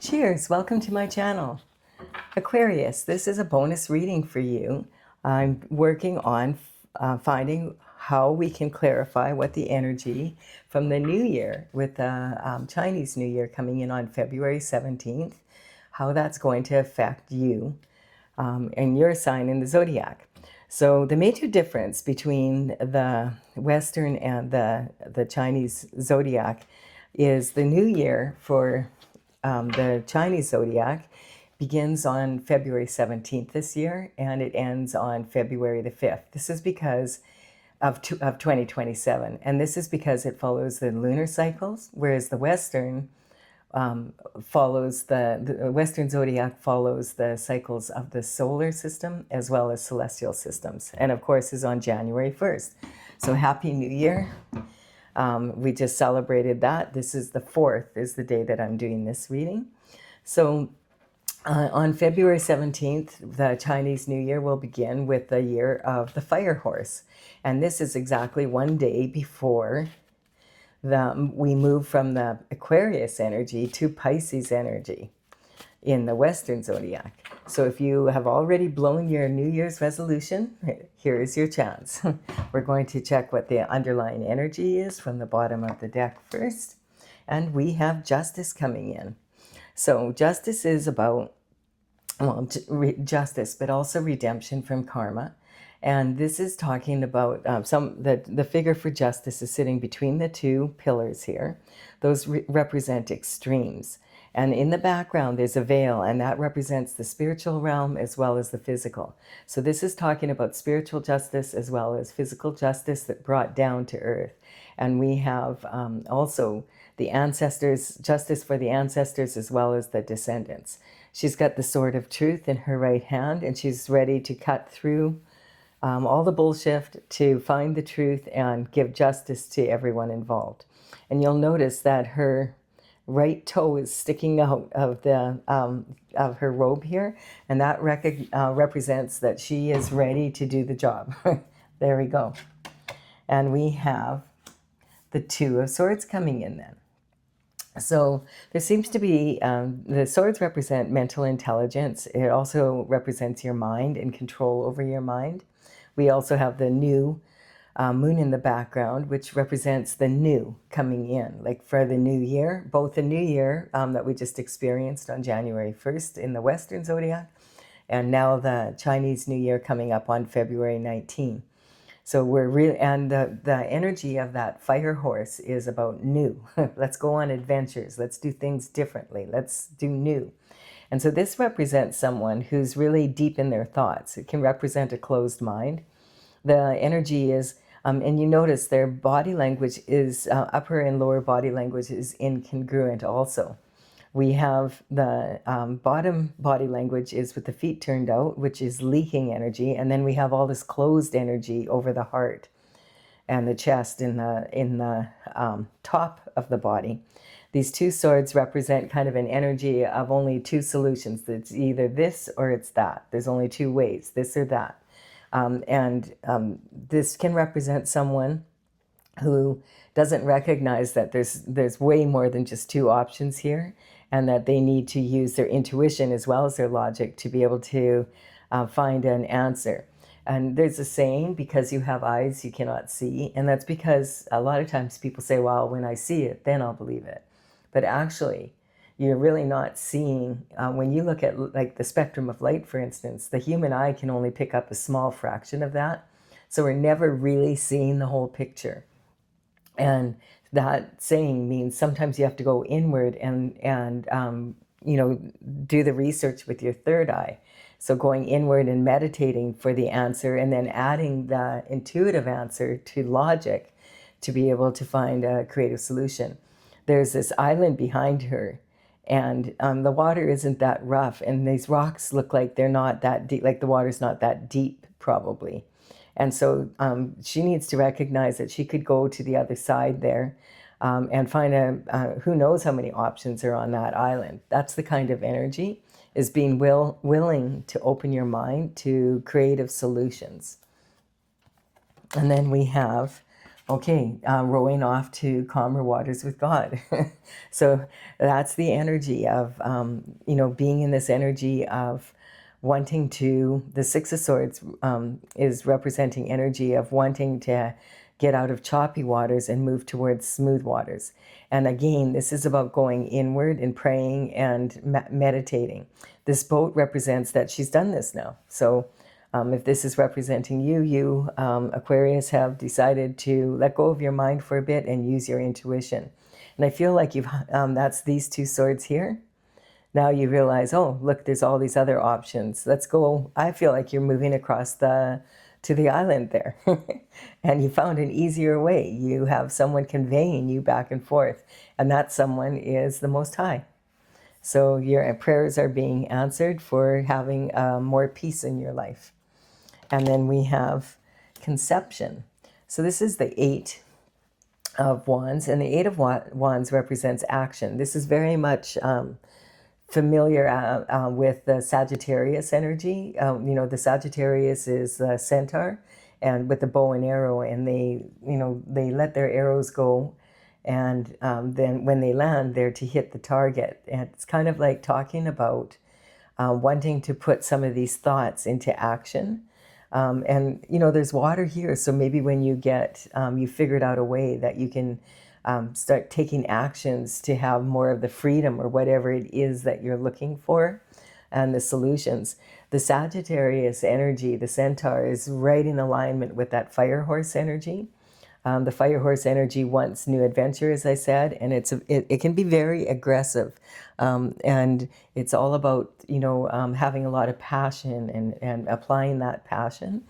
Cheers, welcome to my channel. Aquarius, this is a bonus reading for you. I'm working on finding how we can clarify what the energy from the new year, with the Chinese New Year coming in on February 17th, how that's going to affect you and your sign in the zodiac. So the major difference between the Western and the Chinese zodiac is the new year for the Chinese zodiac begins on February 17th this year, and it ends on February the 5th. This is because of 2027, and this is because it follows the lunar cycles, whereas the Western follows the Western zodiac follows the cycles of the solar system as well as celestial systems, and of course is on January 1st. So Happy New Year. We just celebrated that. This is the 4th, is the day that I'm doing this reading. So on February 17th, the Chinese New Year will begin with the year of the fire horse. And this is exactly one day before we move from the Aquarius energy to Pisces energy in the Western zodiac. So if you have already blown your New Year's resolution, here is your chance. We're going to check what the underlying energy is from the bottom of the deck first. And we have justice coming in. So justice is about, well, justice, but also redemption from karma. And this is talking about the figure for justice is sitting between the two pillars here. Those represent extremes. And in the background, there's a veil, and that represents the spiritual realm as well as the physical. So this is talking about spiritual justice as well as physical justice that brought down to earth. And we have also the ancestors, justice for the ancestors as well as the descendants. She's got the sword of truth in her right hand, and she's ready to cut through all the bullshit to find the truth and give justice to everyone involved. And you'll notice that her right toe is sticking out of the of her robe here, and that represents that she is ready to do the job. There we go. And we have the Two of Swords coming in then. So there seems to be, the swords represent mental intelligence. It also represents your mind and control over your mind. We also have the new moon in the background, which represents the new coming in, like for the new year, both the new year that we just experienced on January 1st in the Western zodiac, and now the Chinese New Year coming up on February 19th. So we're really, and the energy of that fire horse is about new. Let's go on adventures. Let's do things differently. Let's do new. And so this represents someone who's really deep in their thoughts. It can represent a closed mind. The energy is, and you notice their body language is, upper and lower body language is incongruent also. We have the bottom body language is with the feet turned out, which is leaking energy. And then we have all this closed energy over the heart and the chest in the top of the body. These two swords represent kind of an energy of only two solutions. It's either this or it's that. There's only two ways, this or that. This can represent someone who doesn't recognize that there's way more than just two options here, and that they need to use their intuition as well as their logic to be able to find an answer. And there's a saying, because you have eyes you cannot see, and that's because a lot of times people say, well, when I see it, then I'll believe it. But actually, you're really not seeing, when you look at like the spectrum of light, for instance, the human eye can only pick up a small fraction of that. So we're never really seeing the whole picture. And that saying means sometimes you have to go inward and do the research with your third eye. So going inward and meditating for the answer, and then adding the intuitive answer to logic to be able to find a creative solution. There's this island behind her, and the water isn't that rough, and these rocks look like they're not that deep, like the water's not that deep probably. And so she needs to recognize that she could go to the other side there and find who knows how many options are on that island. That's the kind of energy, is being willing to open your mind to creative solutions. And then we have Okay, rowing off to calmer waters with God. So that's the energy of, being in this energy of wanting to, the Six of Swords is representing energy of wanting to get out of choppy waters and move towards smooth waters. And again, this is about going inward and praying and meditating. This boat represents that she's done this now. So if this is representing you, Aquarius, have decided to let go of your mind for a bit and use your intuition. And I feel like that's these two swords here. Now you realize, oh, look, there's all these other options. Let's go. I feel like you're moving across to the island there. And you found an easier way. You have someone conveying you back and forth. And that someone is the Most High. So your prayers are being answered for having more peace in your life. And then we have conception. So this is the Eight of Wands, and the Eight of Wands represents action. This is very much familiar with the Sagittarius energy. The Sagittarius is the centaur, and with the bow and arrow, and they let their arrows go, and then when they land, they're to hit the target. And it's kind of like talking about wanting to put some of these thoughts into action. There's water here, so maybe when you you figured out a way that you can start taking actions to have more of the freedom or whatever it is that you're looking for and the solutions. The Sagittarius energy, the centaur, is right in alignment with that fire horse energy. The fire horse energy wants new adventure, as I said, and it can be very aggressive. And it's all about, having a lot of passion and applying that passion.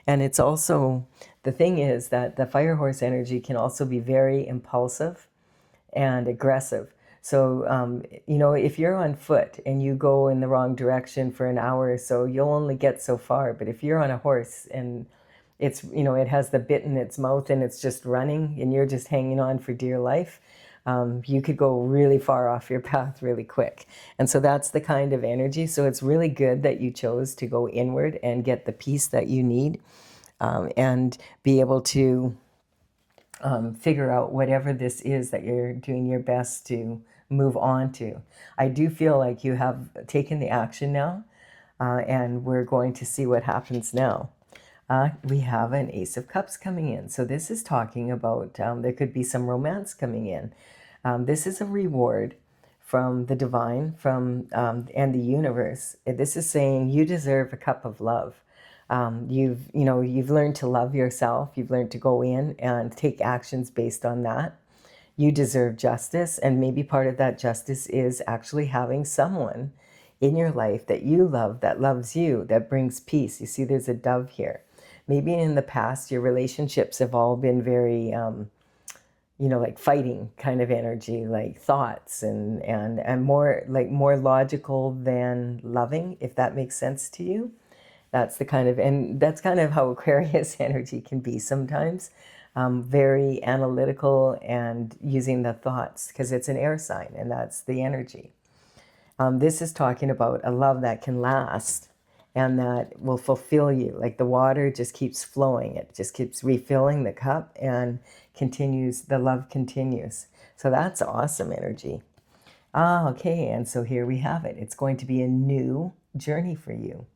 And it's also, the thing is that the fire horse energy can also be very impulsive and aggressive. So, if you're on foot and you go in the wrong direction for an hour or so, you'll only get so far. But if you're on a horse and it has the bit in its mouth and it's just running and you're just hanging on for dear life, you could go really far off your path really quick. And so that's the kind of energy. So it's really good that you chose to go inward and get the peace that you need, and be able to figure out whatever this is that you're doing your best to move on to. I do feel like you have taken the action now, and we're going to see what happens now. We have an Ace of Cups coming in. So this is talking about there could be some romance coming in. This is a reward from the divine, and the universe. This is saying you deserve a cup of love. You've learned to love yourself. You've learned to go in and take actions based on that. You deserve justice, and maybe part of that justice is actually having someone in your life that you love, that loves you, that brings peace. You see, there's a dove here. Maybe in the past, your relationships have all been very, like fighting kind of energy, like thoughts and more logical than loving, if that makes sense to you. That's kind of how Aquarius energy can be sometimes. Very analytical and using the thoughts, because it's an air sign and that's the energy. This is talking about a love that can last and that will fulfill you. Like the water just keeps flowing. It just keeps refilling the cup and continues. The love continues. So that's awesome energy. Okay. And so here we have it. It's going to be a new journey for you.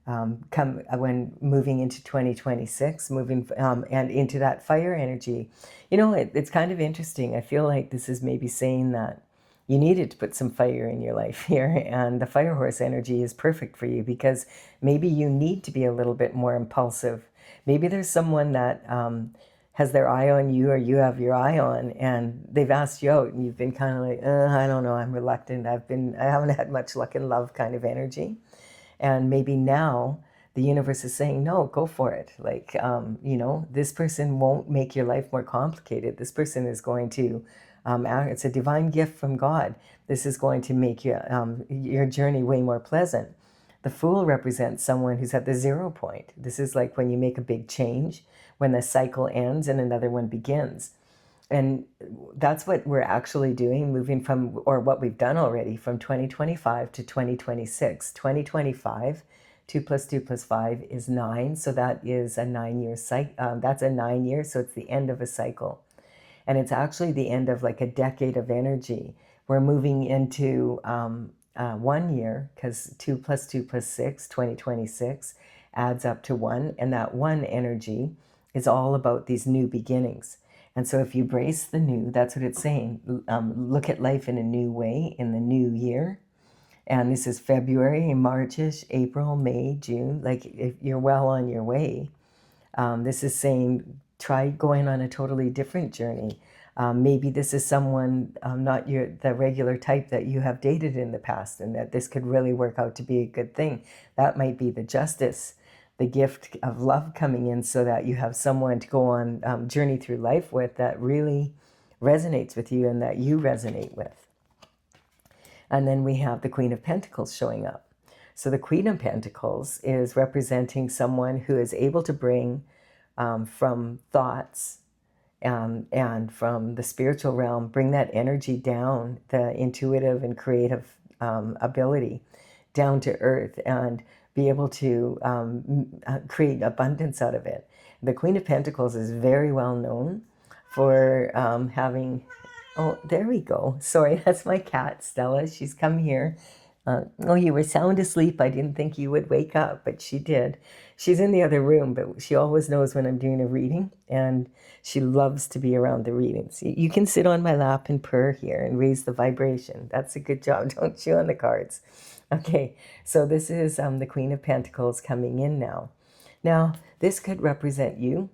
When moving into 2026, and into that fire energy. It's kind of interesting. I feel like this is maybe saying that you needed to put some fire in your life here, and the fire horse energy is perfect for you because maybe you need to be a little bit more impulsive. Maybe there's someone that has their eye on you, or you have your eye on, and they've asked you out, and you've been kind of like, I don't know, I'm reluctant. I haven't had much luck in love kind of energy. And maybe now the universe is saying, no, go for it. Like, this person won't make your life more complicated. This person is going to, it's a divine gift from God. This is going to make your journey way more pleasant. The Fool represents someone who's at the 0 point. This is like when you make a big change, when the cycle ends and another one begins. And that's what we're actually doing, moving from, or what we've done already, from 2025 to 2026. 2025 2 plus 2 plus 5 is 9. So that is a 9-year cycle. That's a 9 year. So it's the end of a cycle. And it's actually the end of like a decade of energy. We're moving into 1 year, because 2 plus 2 plus 6, 2026, adds up to 1. And that 1 energy is all about these new beginnings. And so if you brace the new, that's what it's saying. Look at life in a new way in the new year. And this is February, Marchish, April, May, June. Like, if you're well on your way. This is saying try going on a totally different journey. Maybe this is someone not the regular type that you have dated in the past, and that this could really work out to be a good thing. That might be the justice, the gift of love coming in, so that you have someone to go on journey through life with that really resonates with you and that you resonate with. And then we have the Queen of Pentacles showing up. So the Queen of Pentacles is representing someone who is able to bring from thoughts and from the spiritual realm, bring that energy down, the intuitive and creative ability down to earth, and be able to create abundance out of it. The Queen of Pentacles is very well known for having... Oh, there we go. Sorry, that's my cat, Stella. She's come here. Oh, you were sound asleep. I didn't think you would wake up, but she did. She's in the other room, but she always knows when I'm doing a reading, and she loves to be around the readings. You can sit on my lap and purr here and raise the vibration. That's a good job. Don't chew on the cards. Okay, so this is the Queen of Pentacles coming in now. Now, this could represent you.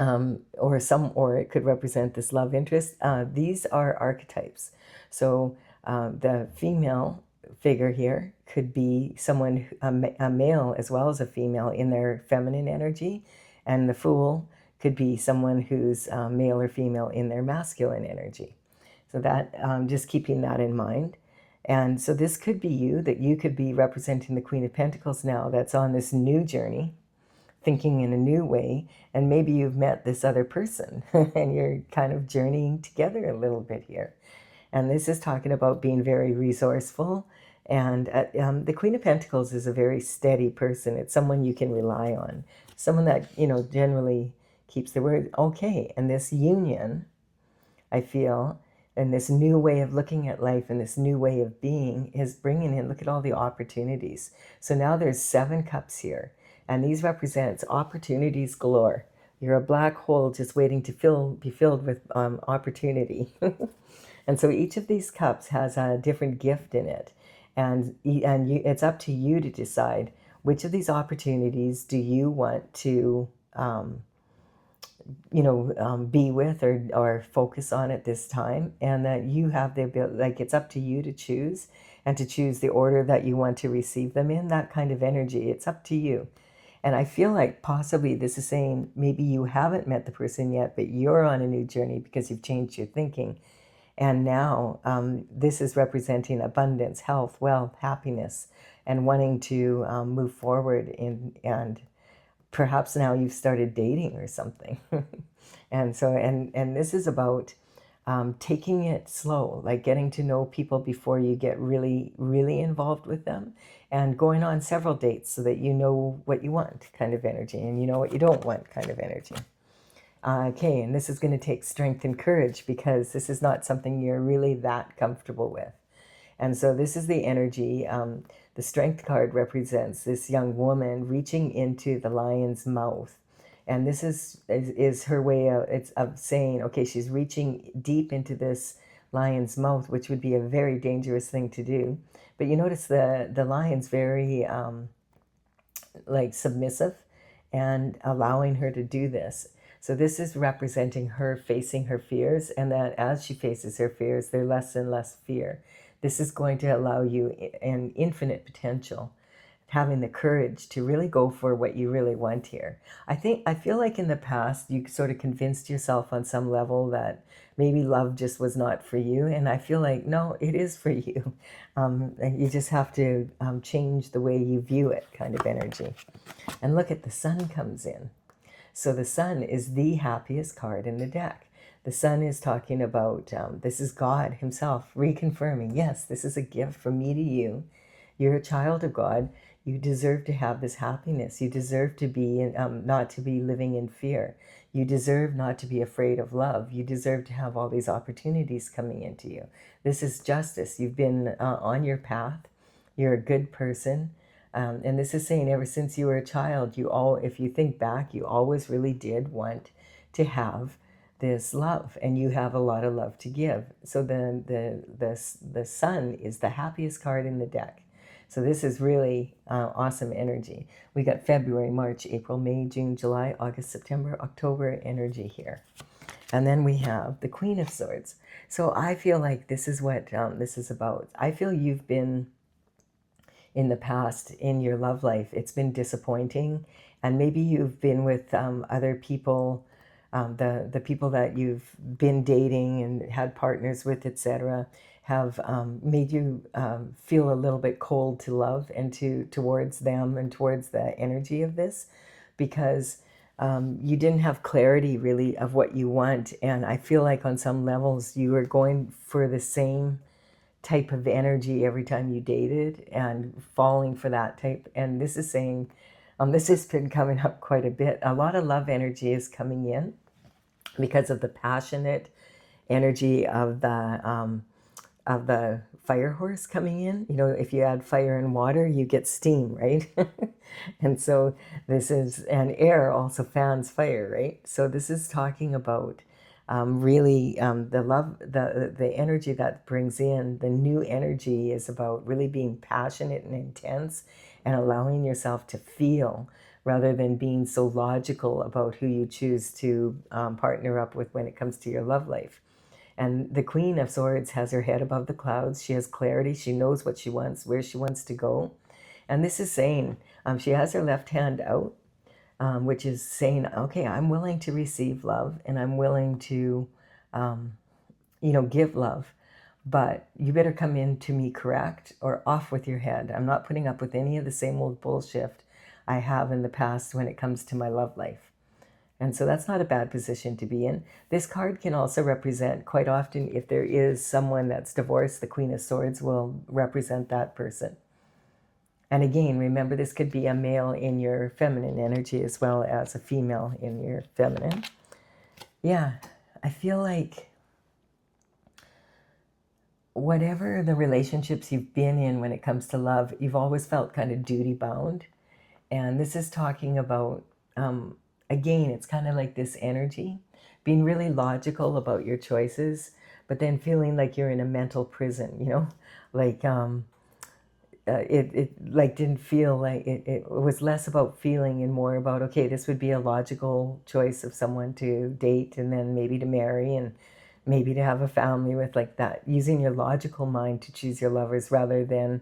Or it could represent this love interest. These are archetypes. So the female figure here could be someone, a male as well as a female, in their feminine energy, and the Fool could be someone who's male or female in their masculine energy. So that, just keeping that in mind. And so this could be you, that you could be representing the Queen of Pentacles now, that's on this new journey, thinking in a new way, and maybe you've met this other person and you're kind of journeying together a little bit here. And this is talking about being very resourceful. And the Queen of Pentacles is a very steady person. It's someone you can rely on, someone that, generally keeps their word. Okay, and this union, I feel, and this new way of looking at life and this new way of being is bringing in, look at all the opportunities. So now there's 7 cups here. And these represents opportunities galore. You're a black hole just waiting to be filled with opportunity. And so each of these cups has a different gift in it. And it's up to you to decide which of these opportunities do you want to be with or focus on at this time. And that you have the ability, like, it's up to you to choose, and to choose the order that you want to receive them in, that kind of energy. It's up to you. And I feel like possibly this is saying maybe you haven't met the person yet, but you're on a new journey because you've changed your thinking. And now this is representing abundance, health, wealth, happiness, and wanting to move forward and perhaps now you've started dating or something. And so, and this is about taking it slow, like getting to know people before you get really, really involved with them, and going on several dates so that you know what you want kind of energy, and you know what you don't want kind of energy. Okay, and this is going to take strength and courage, because this is not something you're really that comfortable with. And so this is the energy. The Strength card represents this young woman reaching into the lion's mouth. And this is her way of saying, okay, she's reaching deep into this lion's mouth, which would be a very dangerous thing to do. But you notice the lion's very like submissive and allowing her to do this. So this is representing her facing her fears, and that as she faces her fears, there's less and less fear. This is going to allow you an infinite potential, having the courage to really go for what you really want here. I feel like in the past, you sort of convinced yourself on some level that maybe love just was not for you. And I feel like, no, it is for you. You just have to change the way you view it, kind of energy. And look at the Sun comes in. So the Sun is the happiest card in the deck. The Sun is talking about, this is God himself reconfirming, yes, this is a gift from me to you. You're a child of God. You deserve to have this happiness. You deserve to be not to be living in fear. You deserve not to be afraid of love. You deserve to have all these opportunities coming into you. This is justice. You've been on your path. You're a good person. And this is saying ever since you were a child, if you think back, you always really did want to have this love, and you have a lot of love to give. So the sun is the happiest card in the deck. So this is really awesome energy. We got February, March, April, May, June, July, August, September, October energy here. And then we have the Queen of Swords. So I feel like this is what this is about. I feel you've been in the past in your love life. It's been disappointing, and maybe you've been with other people, the people that you've been dating and had partners with, etc., have made you feel a little bit cold to love and towards them and towards the energy of this, because you didn't have clarity really of what you want. And I feel like on some levels you were going for the same type of energy every time you dated and falling for that type. And this is saying, this has been coming up quite a bit. A lot of love energy is coming in because of the passionate energy of the fire horse coming in. You know, if you add fire and water, you get steam, right? And so this is, and air also fans fire, right? So this is talking about really the love, the energy that brings in, the new energy is about really being passionate and intense and allowing yourself to feel, rather than being so logical about who you choose to partner up with when it comes to your love life. And the Queen of Swords has her head above the clouds. She has clarity. She knows what she wants, where she wants to go. And this is saying she has her left hand out, which is saying, okay, I'm willing to receive love, and I'm willing to, give love. But you better come in to me correct, or off with your head. I'm not putting up with any of the same old bullshit I have in the past when it comes to my love life. And so that's not a bad position to be in. This card can also represent, quite often, if there is someone that's divorced, the Queen of Swords will represent that person. And again, remember, this could be a male in your feminine energy as well as a female in your feminine. Yeah, I feel like whatever the relationships you've been in when it comes to love, you've always felt kind of duty bound. And this is talking about, again, it's kind of like this energy, being really logical about your choices, but then feeling like you're in a mental prison, you know, like it like didn't feel like it was less about feeling and more about, okay, this would be a logical choice of someone to date and then maybe to marry and maybe to have a family with, like that, using your logical mind to choose your lovers rather than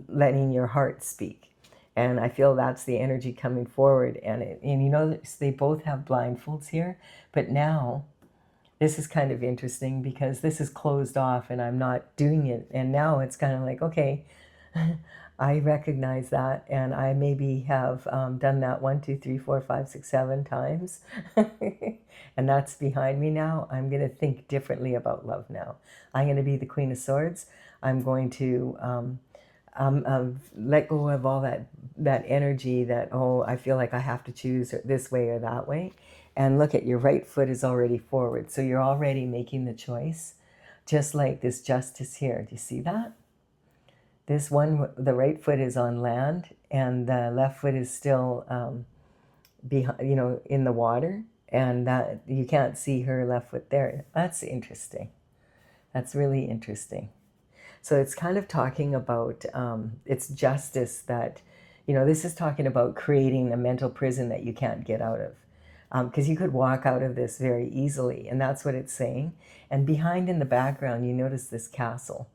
letting your heart speak. And I feel that's the energy coming forward. And you know, they both have blindfolds here, but now this is kind of interesting because this is closed off and I'm not doing it. And now it's kind of like, okay, I recognize that, and I maybe have done that 1, 2, 3, 4, 5, 6, 7 times. And that's behind me now. I'm going to think differently about love now. I'm going to be the Queen of Swords. I'm going to let go of all that energy that, oh, I feel like I have to choose this way or that way. And look at your right foot is already forward. So you're already making the choice, just like this justice here. Do you see that? This one, the right foot is on land and the left foot is still behind, you know, in the water. And that you can't see her left foot there. That's interesting. That's really interesting. So it's kind of talking about, it's justice that, you know, this is talking about creating a mental prison that you can't get out of. Because you could walk out of this very easily, and that's what it's saying. And behind in the background, you notice this castle.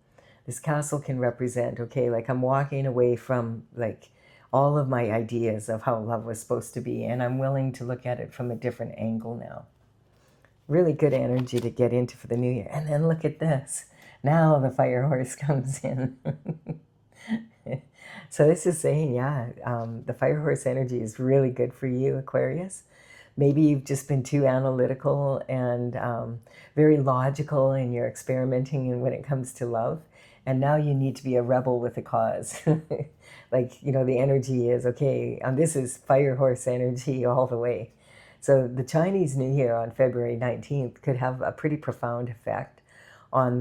This castle can represent, okay, like I'm walking away from like all of my ideas of how love was supposed to be, and I'm willing to look at it from a different angle now. Really good energy to get into for the new year. And then look at this. Now the fire horse comes in. So this is saying, yeah, the fire horse energy is really good for you, Aquarius. maybe you've just been too analytical and very logical in your experimenting and when it comes to love. And now you need to be a rebel with a cause. Like, the energy is, okay, this is fire horse energy all the way. So the Chinese New Year on February 19th could have a pretty profound effect on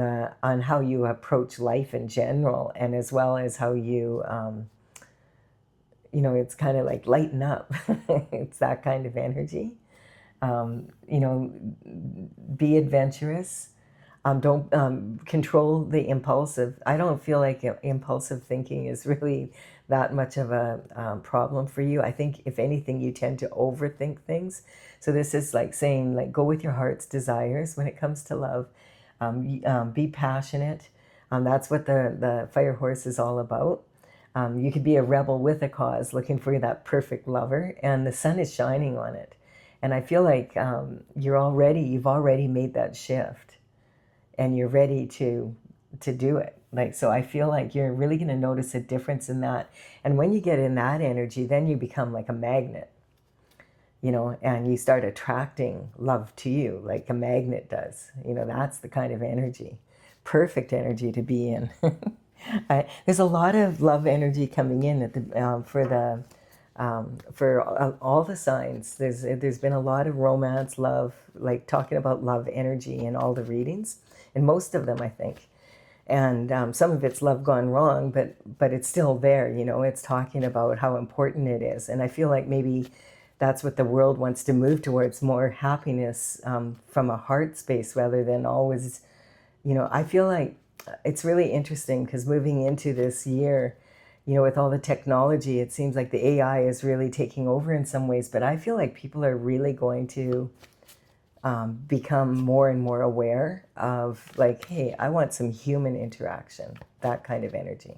how you approach life in general, and as well as how you, it's kind of like lighten up. It's that kind of energy. Be adventurous. Don't control the impulsive. I don't feel like impulsive thinking is really that much of a problem for you. I think if anything, you tend to overthink things. So this is like saying, like, go with your heart's desires when it comes to love. Be passionate. That's what the fire horse is all about. You could be a rebel with a cause, looking for that perfect lover, and the sun is shining on it. And I feel like you've already made that shift, and you're ready to do it. Like, so I feel like you're really going to notice a difference in that. And when you get in that energy, then you become like a magnet, and you start attracting love to you like a magnet does. That's the kind of energy, perfect energy to be in. There's a lot of love energy coming in at the for all the signs. There's been a lot of romance, love, like talking about love energy in all the readings, and most of them, I think. And some of it's love gone wrong, but it's still there. It's talking about how important it is, and I feel like maybe that's what the world wants to move towards, more happiness from a heart space rather than always. I feel like it's really interesting because moving into this year, with all the technology, it seems like the AI is really taking over in some ways, but I feel like people are really going to become more and more aware of, like, hey, I want some human interaction, that kind of energy.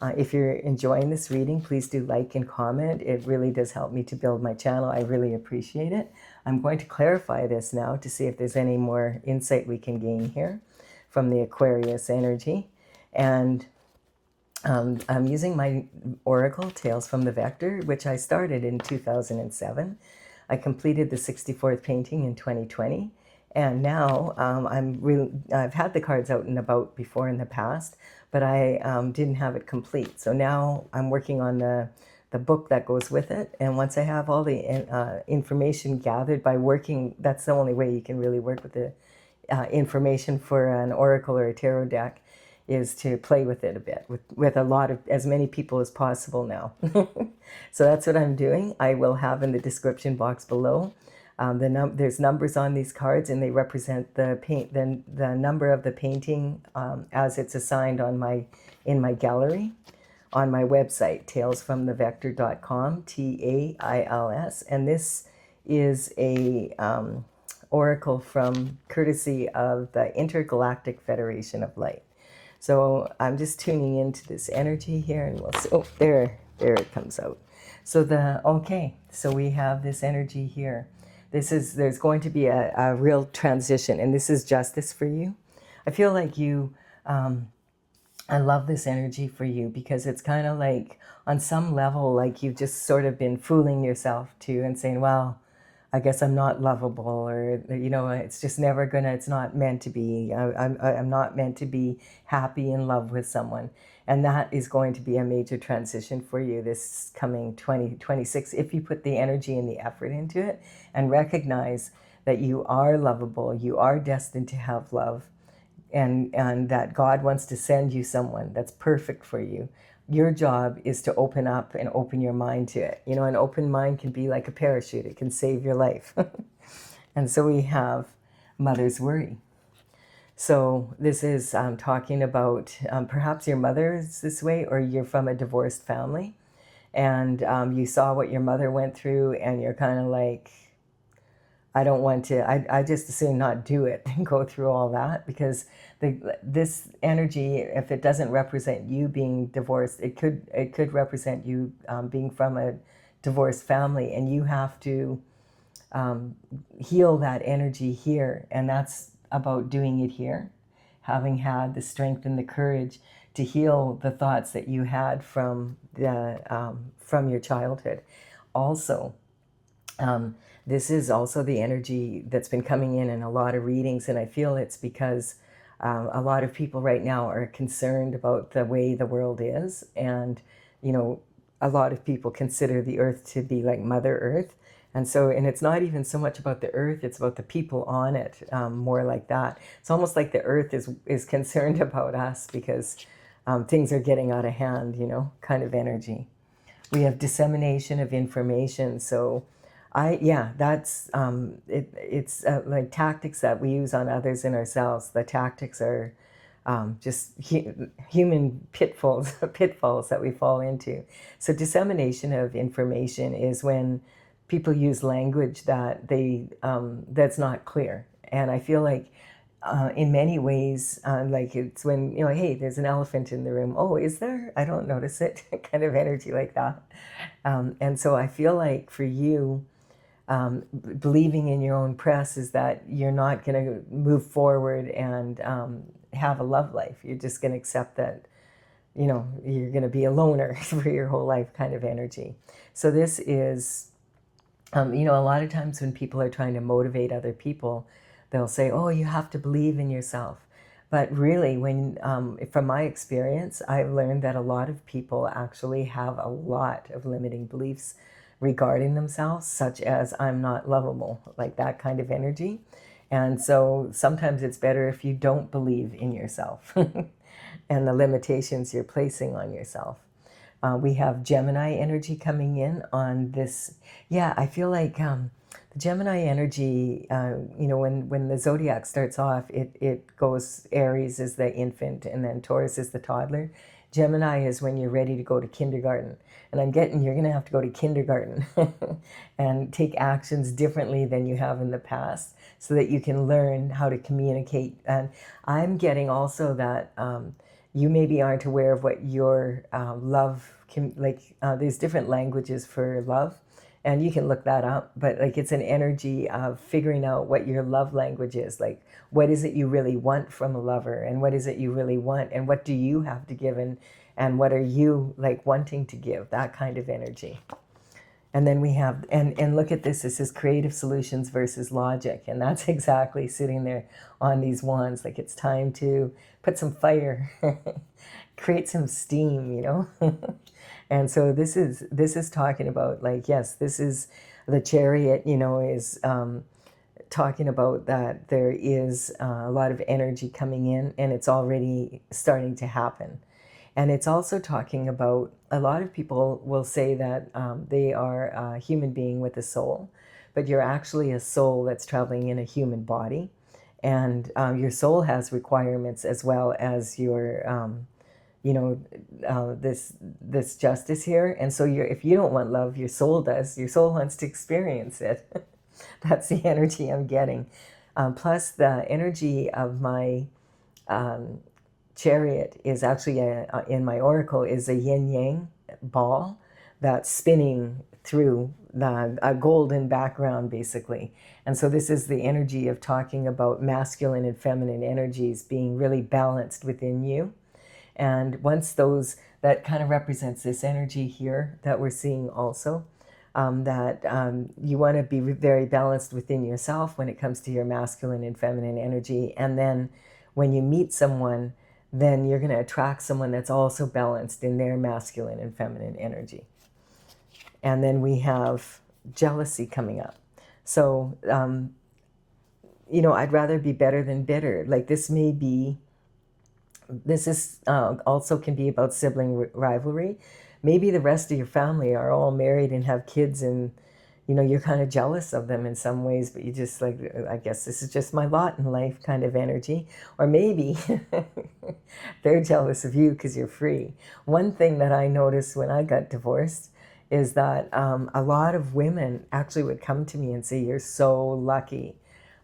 If you're enjoying this reading, please do like and comment. It really does help me to build my channel. I really appreciate it. I'm going to clarify this now to see if there's any more insight we can gain here from the Aquarius energy. And I'm using my Oracle Tales from the Vector, which I started in 2007. I completed the 64th painting in 2020. And now I've had the cards out and about before in the past, but I didn't have it complete. So now I'm working on the book that goes with it. And once I have all the information gathered by working, that's the only way you can really work with the information for an oracle or a tarot deck, is to play with it a bit, with as many people as possible now. So that's what I'm doing. I will have in the description box below, there's numbers on these cards, and they represent the number of the painting as it's assigned in my gallery on my website, talesfromthevector.com, TAILS. And this is a oracle from courtesy of the Intergalactic Federation of Light. So I'm just tuning into this energy here, and we'll see. Oh, there it comes out. So so we have this energy here. There's going to be a real transition, and this is justice for you. I feel like I love this energy for you because it's kind of like, on some level, like you've just sort of been fooling yourself too and saying, well, I guess I'm not lovable, or, it's just never gonna, it's not meant to be. I'm not meant to be happy in love with someone. And that is going to be a major transition for you this coming 2026, if you put the energy and the effort into it and recognize that you are lovable, you are destined to have love, and that God wants to send you someone that's perfect for you. Your job is to open up and open your mind to it. An open mind can be like a parachute. It can save your life. And so we have mother's worry. So this is talking about perhaps your mother is this way, or you're from a divorced family, and you saw what your mother went through, and you're kind of like, I don't want to, I just assume not do it and go through all that, because this energy, if it doesn't represent you being divorced, it could represent you being from a divorced family, and you have to heal that energy here. And that's about doing it here, having had the strength and the courage to heal the thoughts that you had from your childhood. Also, This is also the energy that's been coming in a lot of readings, and I feel it's because a lot of people right now are concerned about the way the world is, and you know, a lot of people consider the earth to be like Mother Earth, and it's not even so much about the earth, it's about the people on it, more like that. It's almost like the earth is concerned about us because things are getting out of hand, you know, kind of energy. We have dissemination of information. So that's it's like tactics that we use on others and ourselves. The tactics are just human pitfalls that we fall into. So dissemination of information is when people use language that that's not clear. And I feel like in many ways, like it's when, you know, hey, there's an elephant in the room. Oh, is there? I don't notice it. Kind of energy like that. And so I feel like for you, believing in your own press is that you're not going to move forward and have a love life. You're just going to accept that, you know, you're going to be a loner for your whole life, kind of energy. So this is, you know, a lot of times when people are trying to motivate other people, they'll say, oh, you have to believe in yourself. But really, from my experience, I've learned that a lot of people actually have a lot of limiting beliefs regarding themselves, such as I'm not lovable, like that kind of energy. And so sometimes it's better if you don't believe in yourself and the limitations you're placing on yourself. We have Gemini energy coming in on this. Yeah, I feel like the Gemini energy, you know, when the zodiac starts off, it goes Aries is the infant, and then Taurus is the toddler. Gemini is when you're ready to go to kindergarten. And I'm getting you're going to have to go to kindergarten and take actions differently than you have in the past so that you can learn how to communicate. And I'm getting also that you maybe aren't aware of what your love can, like there's different languages for love, and you can look that up, but like it's an energy of figuring out what your love language is. Like, what is it you really want from a lover, and what is it you really want, and what do you have to give, and what are you like wanting to give, that kind of energy. And then we have, and look at this is creative solutions versus logic. And that's exactly sitting there on these wands. Like it's time to put some fire, create some steam, you know? And so this is talking about like, yes, this is the Chariot, you know, is talking about that there is a lot of energy coming in, and it's already starting to happen. And it's also talking about, a lot of people will say that they are a human being with a soul, but you're actually a soul that's traveling in a human body. And your soul has requirements as well as your, you know, this justice here. And so if you don't want love, your soul does. Your soul wants to experience it. That's the energy I'm getting. Plus the energy of my Chariot is actually in my oracle is a yin yang ball that's spinning through a golden background, basically. And so this is the energy of talking about masculine and feminine energies being really balanced within you. And once that kind of represents this energy here that we're seeing also, that you want to be very balanced within yourself when it comes to your masculine and feminine energy. And then when you meet someone, then you're going to attract someone that's also balanced in their masculine and feminine energy. And then we have jealousy coming up. So, you know, I'd rather be better than bitter. Like this is also can be about sibling rivalry. Maybe the rest of your family are all married and have kids, and you know, you're kind of jealous of them in some ways, but you just like, I guess this is just my lot in life kind of energy. Or maybe they're jealous of you because you're free. One thing that I noticed when I got divorced is that a lot of women actually would come to me and say, you're so lucky.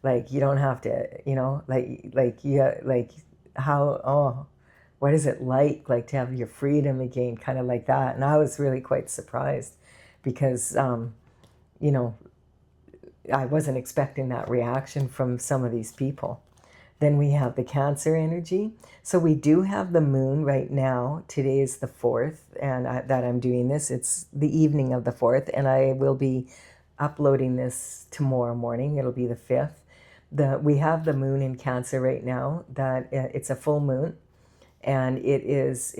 Like, you don't have to, you know, like how, oh, what is it like to have your freedom again, kind of like that. And I was really quite surprised because, you know, I wasn't expecting that reaction from some of these people. Then we have the Cancer energy. So we do have the moon right now. Today is the 4th, and that I'm doing this. It's the evening of the 4th, and I will be uploading this tomorrow morning. It'll be the 5th. We have the moon in Cancer right now. That it's a full moon, and it's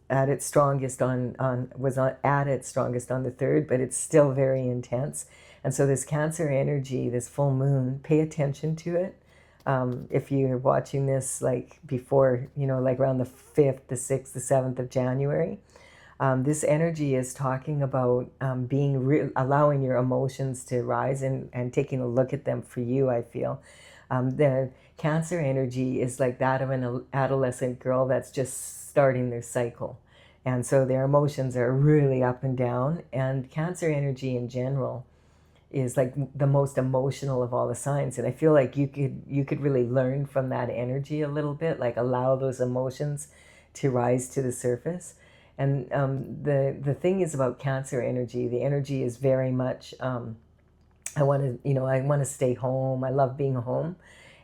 at its strongest at its strongest on the 3rd, but it's still very intense. And so this Cancer energy, this full moon, pay attention to it. If you're watching this like before, like around the 5th, the 6th, the 7th of January, this energy is talking about allowing your emotions to rise and taking a look at them for you, I feel. The Cancer energy is like that of an adolescent girl that's just starting their cycle. And so their emotions are really up and down. And Cancer energy in general is like the most emotional of all the signs. And I feel like you could really learn from that energy a little bit, like allow those emotions to rise to the surface. And the thing is about Cancer energy, the energy is very much, I want to stay home. I love being home,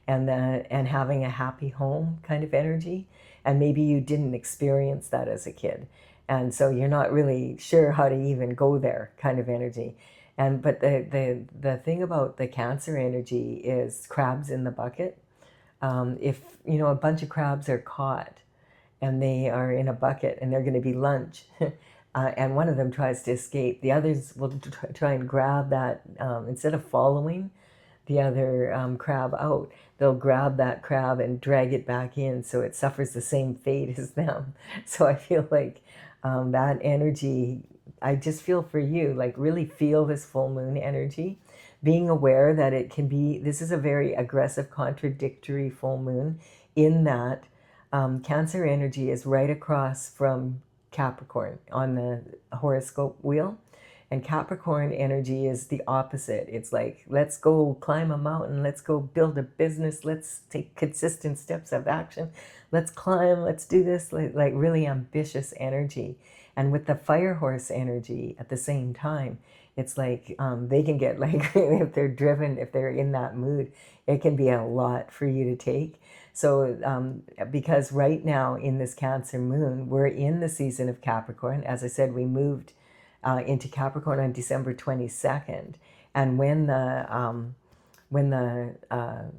and having a happy home kind of energy. And maybe you didn't experience that as a kid, and so you're not really sure how to even go there kind of energy. But the thing about the Cancer energy is crabs in the bucket. If a bunch of crabs are caught and they are in a bucket and they're going to be lunch, and one of them tries to escape, the others will try and grab that, instead of following the other crab out, they'll grab that crab and drag it back in so it suffers the same fate as them. So I feel like that energy, I just feel for you, like really feel this full moon energy, being aware that this is a very aggressive, contradictory full moon, in that Cancer energy is right across from Capricorn on the horoscope wheel. And Capricorn energy is the opposite. It's like, let's go climb a mountain, let's go build a business, let's take consistent steps of action, let's climb, let's do this, like really ambitious energy. And with the fire horse energy at the same time, it's like they can get like, if they're driven, if they're in that mood, it can be a lot for you to take. So because right now in this Cancer moon, we're in the season of Capricorn. As I said, we moved into Capricorn on December 22nd. And when the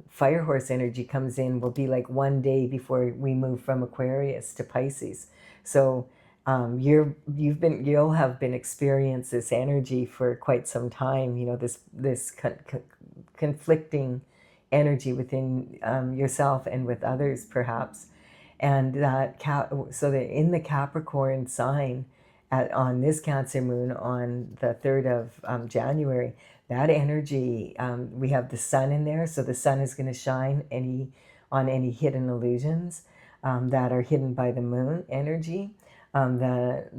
fire horse energy comes in, will be like one day before we move from Aquarius to Pisces. So you'll have been experiencing this energy for quite some time. This conflicting energy within yourself and with others, perhaps. And so that in the Capricorn sign, on this Cancer moon on the 3rd of January, that energy, we have the sun in there, so the sun is going to shine on any hidden illusions that are hidden by the moon energy. Mars,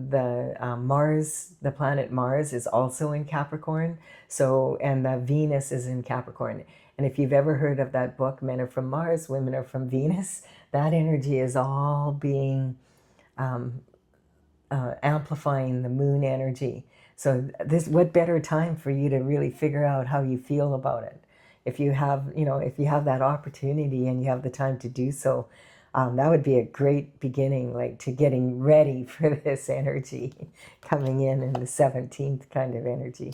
the planet Mars, is also in Capricorn. And the Venus is in Capricorn. And if you've ever heard of that book, Men Are From Mars, Women Are From Venus, that energy is all being amplifying the moon energy. So what better time for you to really figure out how you feel about it? If you have that opportunity and you have the time to do so, that would be a great beginning, like to getting ready for this energy coming in the 17th kind of energy.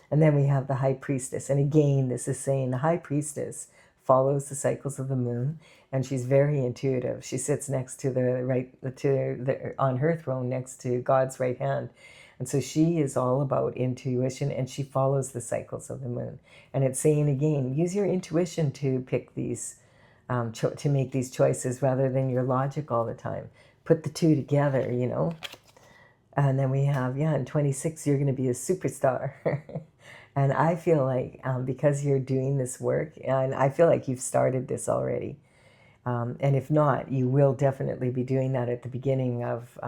And then we have the High Priestess. And again, this is saying the High Priestess follows the cycles of the moon, and she's very intuitive. She sits next to on her throne next to God's right hand. And so she is all about intuition, and she follows the cycles of the moon. And it's saying again, use your intuition to pick these, to make these choices rather than your logic all the time. Put the two together, And then we have, in 26, you're going to be a superstar. And I feel like because you're doing this work, and I feel like you've started this already. And if not, you will definitely be doing that at the beginning of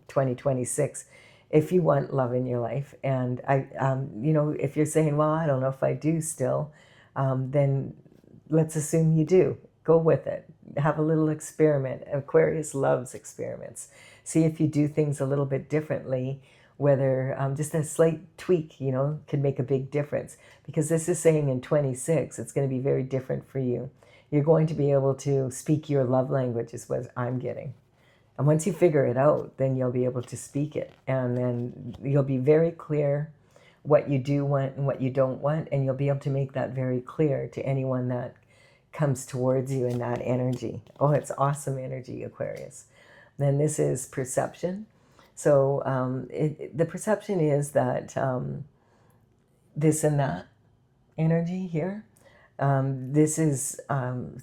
2026 if you want love in your life. And if you're saying, well, I don't know if I do still, then let's assume you do. Go with it. Have a little experiment. Aquarius loves experiments. See if you do things a little bit differently, whether just a slight tweak, could make a big difference. Because this is saying in 26, it's going to be very different for you. You're going to be able to speak your love language is what I'm getting. And once you figure it out, then you'll be able to speak it. And then you'll be very clear what you do want and what you don't want, and you'll be able to make that very clear to anyone that comes towards you in that energy. Oh, it's awesome energy, Aquarius. Then this is perception. So the perception is that this and that energy here. This is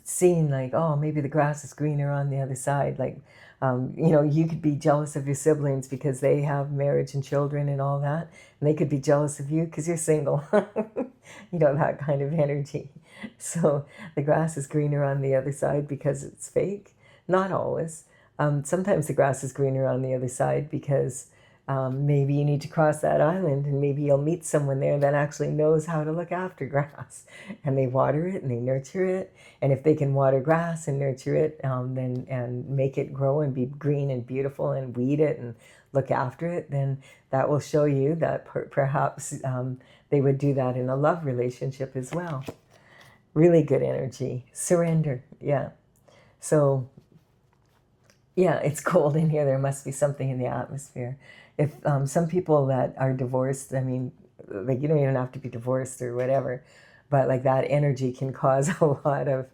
seeing like, oh, maybe the grass is greener on the other side. Like, you know, you could be jealous of your siblings because they have marriage and children and all that. And they could be jealous of you because you're single. You know, that kind of energy. So the grass is greener on the other side because it's fake. Not always. Sometimes the grass is greener on the other side because maybe you need to cross that island, and maybe you'll meet someone there that actually knows how to look after grass, and they water it and they nurture it. And if they can water grass and nurture it, then and make it grow and be green and beautiful and weed it and look after it, then that will show you that perhaps they would do that in a love relationship as well. Really good energy. Surrender. Yeah. So yeah, it's cold in here. There must be something in the atmosphere. If some people that are divorced, I mean, like you don't even have to be divorced or whatever, but like that energy can cause a lot of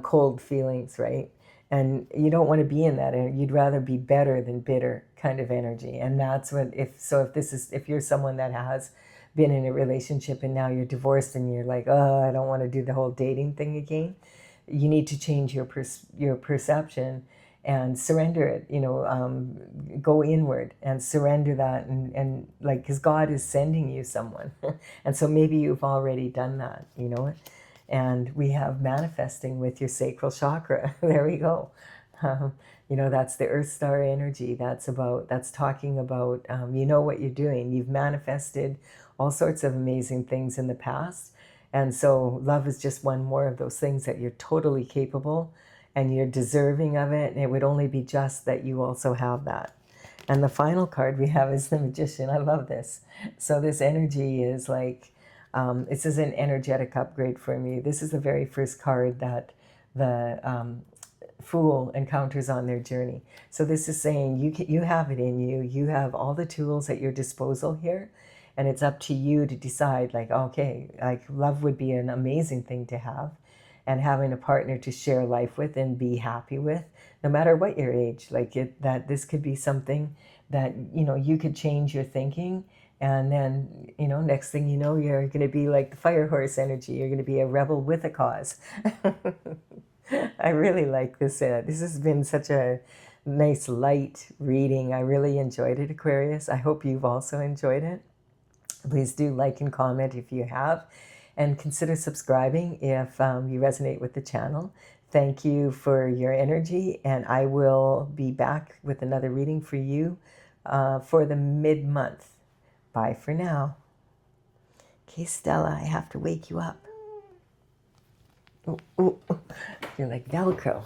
cold feelings, right? And you don't want to be in that energy. You'd rather be better than bitter kind of energy. And that's what, if you're someone that has been in a relationship and now you're divorced and you're like, oh, I don't want to do the whole dating thing again, you need to change your perception and surrender it, you know, go inward and surrender that, and like, because God is sending you someone. And so maybe you've already done that, you know. And we have manifesting with your sacral chakra. There we go. You know, that's the earth star energy. That's talking about, you know what you're doing. You've manifested all sorts of amazing things in the past. And so love is just one more of those things that you're totally capable and you're deserving of it. And it would only be just that you also have that. And the final card we have is the Magician. I love this. So this energy is like, this is an energetic upgrade for me. This is the very first card that the Fool encounters on their journey. So this is saying you have it in you. You have all the tools at your disposal here. And it's up to you to decide, like, okay, like love would be an amazing thing to have. And having a partner to share life with and be happy with, no matter what your age. Like that this could be something that, you know, you could change your thinking. And then, you know, next thing you know, you're going to be like the fire horse energy. You're going to be a rebel with a cause. I really like this. This has been such a nice, light reading. I really enjoyed it, Aquarius. I hope you've also enjoyed it. Please do like and comment if you have. And consider subscribing if you resonate with the channel. Thank you for your energy. And I will be back with another reading for you for the mid-month. Bye for now. Okay, Stella, I have to wake you up. Ooh, ooh. You're like Velcro.